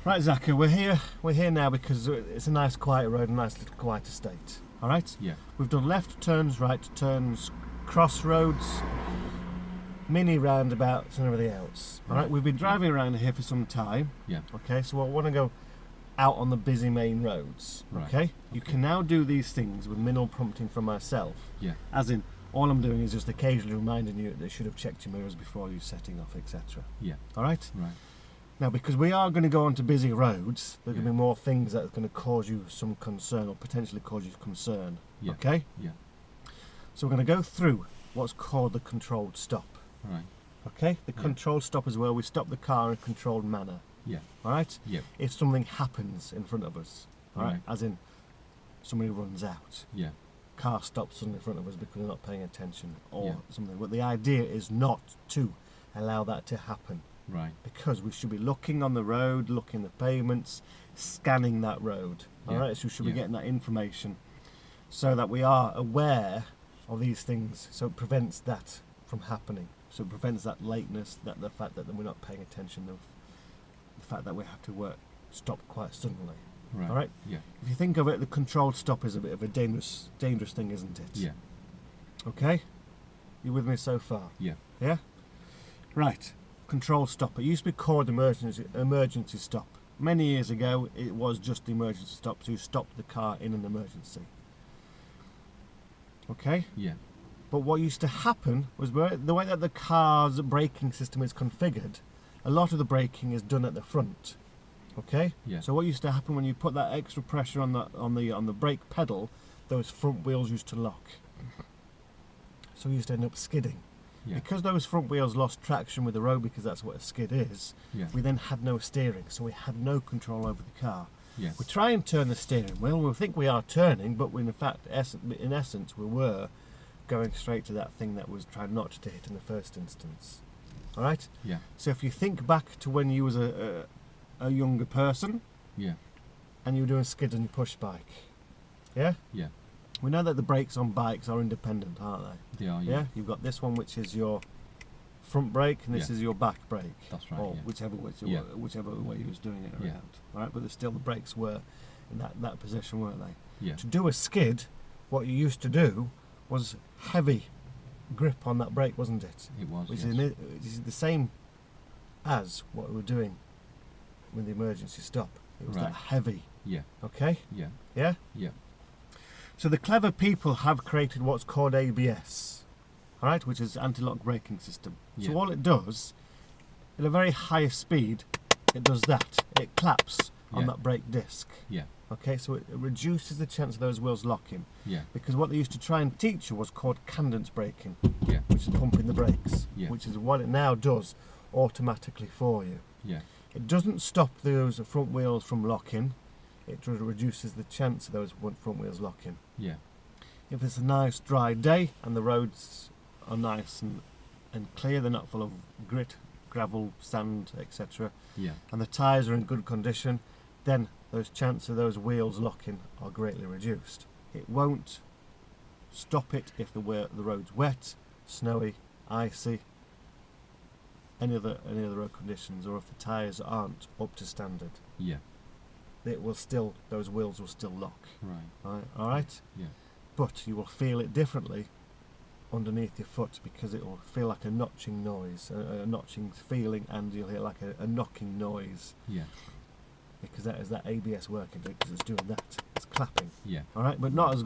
Right, Zaker, we're here now because it's a nice quiet road, a nice little quiet estate. Alright? Yeah. We've done left turns, right turns, crossroads, mini roundabouts and everything else. Alright, we've been driving around here for some time. Yeah. Okay, so I want to go out on the busy main roads. Right. Okay? You can now do these things with minimal prompting from myself. Yeah. As in, all I'm doing is just occasionally reminding you that you should have checked your mirrors before you setting off, etc. Yeah. Alright? Right. Now, because we are going to go onto busy roads, there are going to Yeah. be more things that are going to cause you some concern or potentially cause you concern. Yeah. Okay? Yeah. So we're going to go through what's called the controlled stop. Right. Okay? The Yeah. controlled stop is where we stop the car in a controlled manner. Yeah. Alright? Yeah. If something happens in front of us. Alright? Right. As in, somebody runs out. Yeah. Car stops suddenly in front of us because we're not paying attention or Yeah. something. But the idea is not to allow that to happen. Right. Because we should be looking on the road, looking at the pavements, scanning that road. Yeah. Alright, so we should be Yeah. getting that information so that we are aware of these things, so it prevents that from happening. So it prevents that lateness, that the fact that we're not paying attention, the fact that we have to stop quite suddenly. Right. Alright? Yeah. If you think of it, the controlled stop is a bit of a dangerous thing, isn't it? Yeah. Okay? You with me so far? Yeah. Yeah? Right. Control stop. It used to be called emergency stop. Many years ago, it was just the emergency stop to stop the car in an emergency. Okay? Yeah. But what used to happen was the way that the car's braking system is configured, a lot of the braking is done at the front. Okay? Yeah. So what used to happen when you put that extra pressure on the brake pedal, those front wheels used to lock. So you used to end up skidding. Yeah. Because those front wheels lost traction with the road, because that's what a skid is, Yeah. we then had no steering, so we had no control over the car. Yeah. We try and turn the steering wheel, we think we are turning, but in essence we were going straight to that thing that was trying not to hit in the first instance. Alright? Yeah. So if you think back to when you was a younger person, Yeah. and you were doing skids on your push bike, yeah? Yeah. We know that the brakes on bikes are independent, aren't they? They are. Yeah, Yeah. you've got this one which is your front brake and this Yeah. is your back brake. That's right. Or Yeah. whichever way you was doing it around. Yeah. Alright, but still the brakes were in that position, weren't they? Yeah. To do a skid, what you used to do was heavy grip on that brake, wasn't it? It was. Which Yes. is the same as what we were doing with the emergency stop. It was that Right. heavy. Yeah. Okay? Yeah. Yeah? Yeah. So the clever people have created what's called ABS, alright, which is anti-lock braking system. So Yeah. all it does, at a very high speed, it does that. It claps on Yeah. that brake disc. Yeah. Okay, so it reduces the chance of those wheels locking. Yeah. Because what they used to try and teach you was called cadence braking, Yeah. which is pumping the brakes, Yeah. which is what it now does automatically for you. Yeah. It doesn't stop those front wheels from locking, it reduces the chance of those front wheels locking. Yeah. If it's a nice dry day and the roads are nice and clear, they're not full of grit, gravel, sand, etc., Yeah. and the tyres are in good condition, then those chances of those wheels locking are greatly reduced. It won't stop it if the road's wet, snowy, icy, any other road conditions, or if the tyres aren't up to standard. Yeah. Those wheels will still lock. Right. All right. Yeah. But you will feel it differently underneath your foot because it will feel like a notching noise, a notching feeling, and you'll hear like a knocking noise Yeah. because that is that ABS working, because it's doing that. It's clapping. Yeah. All right, but not as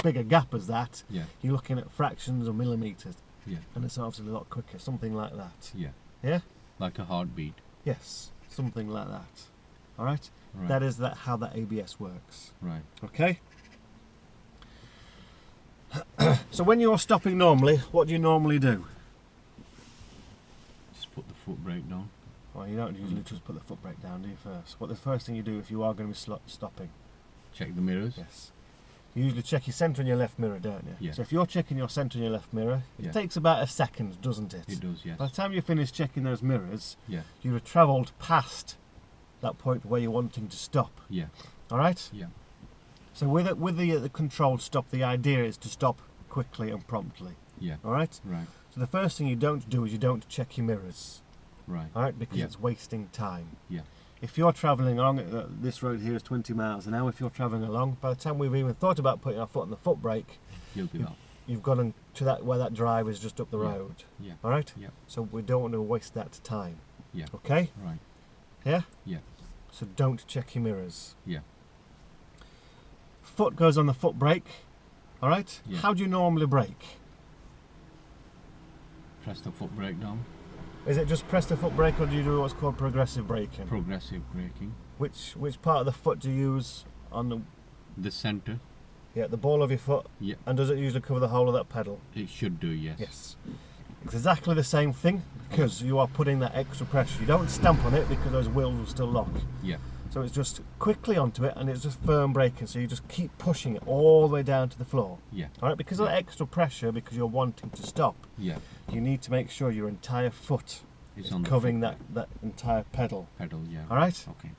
big a gap as that. Yeah. You're looking at fractions of millimeters, Yeah. and it's obviously a lot quicker. Something like that. Yeah. Yeah. Like a heartbeat. Yes. Something like that. All right. Right. That is how that ABS works. Right. Okay. So when you're stopping normally, what do you normally do? Just put the foot brake down. Well, you don't usually just put the foot brake down, do you, first? What the first thing you do if you are going to be stopping? Check the mirrors. Yes. You usually check your centre and your left mirror, don't you? Yeah. So if you're checking your centre and your left mirror, it Yeah. takes about a second, doesn't it? It does. Yes. By the time you finish checking those mirrors, Yeah. you have travelled past that point where you're wanting to stop. Yeah. All right? Yeah. So with the controlled stop, the idea is to stop quickly and promptly. Yeah. All right? Right. So the first thing you don't do is you don't check your mirrors. Right. All right? Because Yeah. it's wasting time. Yeah. if you're travelling along, this road here is 20 miles an hour, if you're travelling along, by the time we've even thought about putting our foot on the foot brake, You'll give up. you've gone to that where that drive is just up the Yeah. road. Yeah. All right? Yeah. So we don't want to waste that time. Yeah. Okay? Right. Yeah? Yeah. So don't check your mirrors. Yeah. Foot goes on the foot brake. All right? Yeah. How do you normally brake? Press the foot brake down. Is it just press the foot brake, or do you do what's called progressive braking? Progressive braking. Which part of the foot do you use on the Center. the ball of your foot? Yeah. And does it usually cover the whole of that pedal? It should do, yes. Yes. It's exactly the same thing, because you are putting that extra pressure. You don't stamp on it because those wheels will still lock. Yeah. So it's just quickly onto it, and it's just firm braking. So you just keep pushing it all the way down to the floor. Yeah. All right, because of that extra pressure, because you're wanting to stop, Yeah. you need to make sure your entire foot It's is on the covering foot that entire pedal. pedal, yeah. All right? Okay.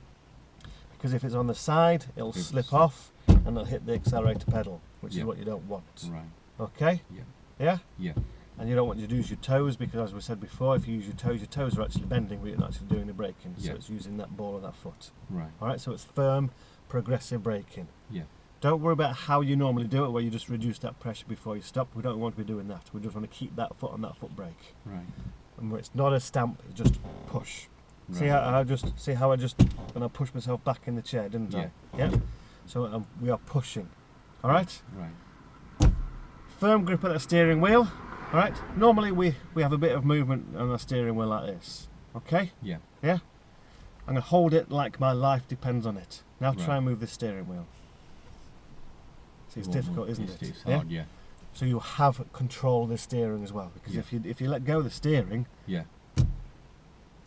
Because if it's on the side, it'll It'll slip slip. off and it'll hit the accelerator pedal, which Yeah. is what you don't want. Right. Okay? Yeah. Yeah? Yeah. And you don't want you to use your toes, because as we said before, if you use your toes are actually bending, but you're not actually doing the braking. So Yeah. it's using that ball of that foot. Right. All right? So it's firm, progressive braking. Yeah. Don't worry about how you normally do it, where you just reduce that pressure before you stop. We don't want to be doing that. We just want to keep that foot on that foot brake. Right. And where it's not a stamp, it's just push. Right. See how I just when I pushed myself back in the chair, didn't I? Yeah. So we are pushing. All right. Right. Firm grip at the steering wheel. All right. Normally we have a bit of movement on the steering wheel like this. Okay. Yeah. Yeah. I'm gonna hold it like my life depends on it. Now try Right. and move the steering wheel. See, it's Well, difficult, isn't it's, it? It's hard, yeah. So you have control of the steering as well, because Yeah. if you let go of the steering, Yeah.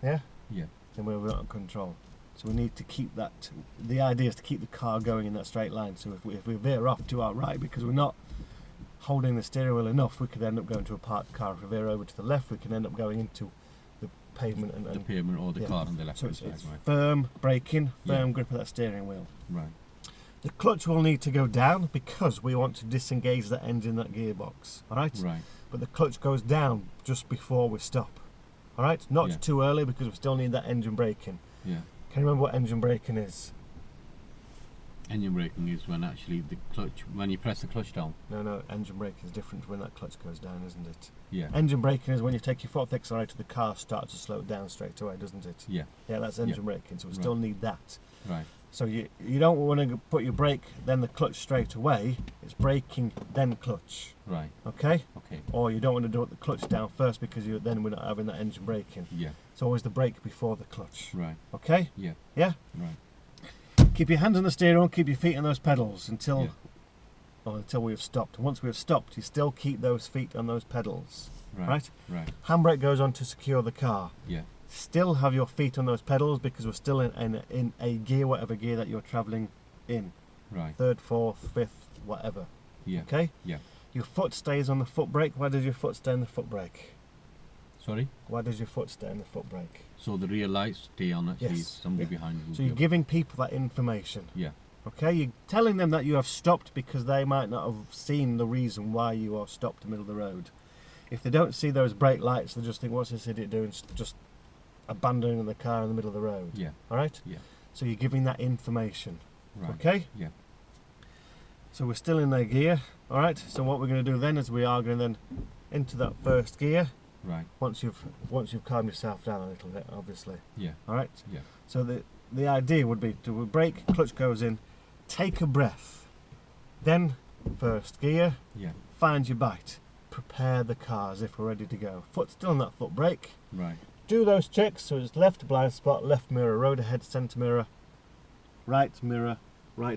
yeah, Yeah. then we're not in control. So we need to keep that. The idea is to keep the car going in that straight line. So if we veer off to our right because we're not holding the steering wheel enough, we could end up going to a parked car. If we veer over to the left, we can end up going into the pavement and The pavement or the yeah. car on the left so hand it's side, right. firm braking, firm Yeah. grip of that steering wheel. Right. The clutch will need to go down because we want to disengage that engine, that gearbox. All right. Right. But the clutch goes down just before we stop. All right. Not Yeah. too early, because we still need that engine braking. Yeah. Can you remember what engine braking is? Engine braking is when actually the clutch, when you press the clutch down. No, engine braking is different to when that clutch goes down, isn't it? Yeah. Engine braking is when you take your foot off the accelerator, the car starts to slow down straight away, doesn't it? Yeah. Yeah, that's engine braking, so we Right. still need that. Right. So you don't want to put your brake, then the clutch straight away. It's braking, then clutch, Right. okay? Okay. Or you don't want to do the clutch down first, because then we're not having that engine braking. Yeah. It's always the brake before the clutch, Right. okay? Yeah. Yeah? Right. Keep your hands on the steering wheel, keep your feet on those pedals until Yeah. until we have stopped. Once we have stopped, you still keep those feet on those pedals, Right. right? Right. Handbrake goes on to secure the car. Yeah. Still have your feet on those pedals, because we're still in a gear, whatever gear that you're travelling in. Right. Third, fourth, fifth, whatever. Yeah. Okay? Yeah. Your foot stays on the foot brake. Why does your foot stay on the foot brake? Sorry? Why does your foot stay on the foot brake? So the rear lights stay on actually, Yes. somebody Yeah. behind you. So you're giving people that information. Yeah. Okay? You're telling them that you have stopped, because they might not have seen the reason why you are stopped in the middle of the road. If they don't see those brake lights, they just think, what's this idiot doing? Just abandoning the car in the middle of the road. Yeah. All right? Yeah. So you're giving that information. Right. Okay? Yeah. So we're still in their gear. All right? So what we're going to do then is we are going to then into that first gear, Right. once you've calmed yourself down a little bit, obviously. Yeah. All right? Yeah. So the idea would be to brake, clutch goes in, take a breath, then first gear, Yeah. find your bite, prepare the car as if we're ready to go. Foot still on that foot brake. Right. Do those checks. So it's left blind spot, left mirror, road ahead, centre mirror, right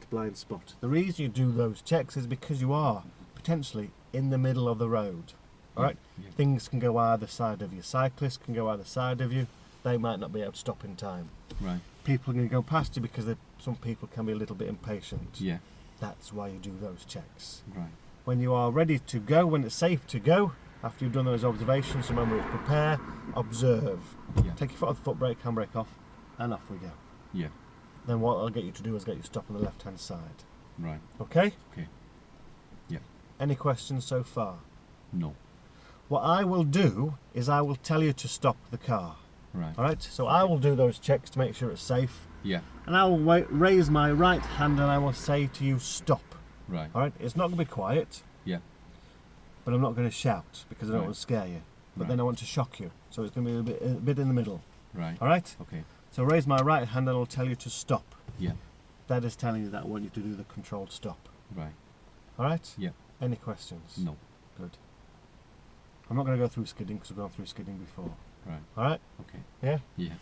blind spot. The reason you do those checks is because you are potentially in the middle of the road. All right? Yeah. Things can go either side of you. Cyclists can go either side of you. They might not be able to stop in time. Right. People are going to go past you because some people can be a little bit impatient. Yeah. That's why you do those checks. Right. When you are ready to go, when it's safe to go, after you've done those observations, remember it's prepare, observe. Yeah. Take your foot off the foot brake, handbrake off, and off we go. Yeah. Then what I'll get you to do is get you to stop on the left-hand side. Right. Okay? Okay. Yeah. Any questions so far? No. What I will do is I will tell you to stop the car. Right. Alright, so I will do those checks to make sure it's safe. Yeah. And I will raise my right hand and I will say to you, stop. Right. Alright, it's not going to be quiet. Yeah. But I'm not going to shout because I don't Right. want to scare you. But Right. then I want to shock you. So it's going to be a bit in the middle. Right. Alright? Okay. So raise my right hand and I'll tell you to stop. Yeah. That is telling you that I want you to do the controlled stop. Right. Alright? Yeah. Any questions? No. Good. I'm not going to go through skidding because we've gone through skidding before. Right. Alright? Okay. Yeah? Yeah.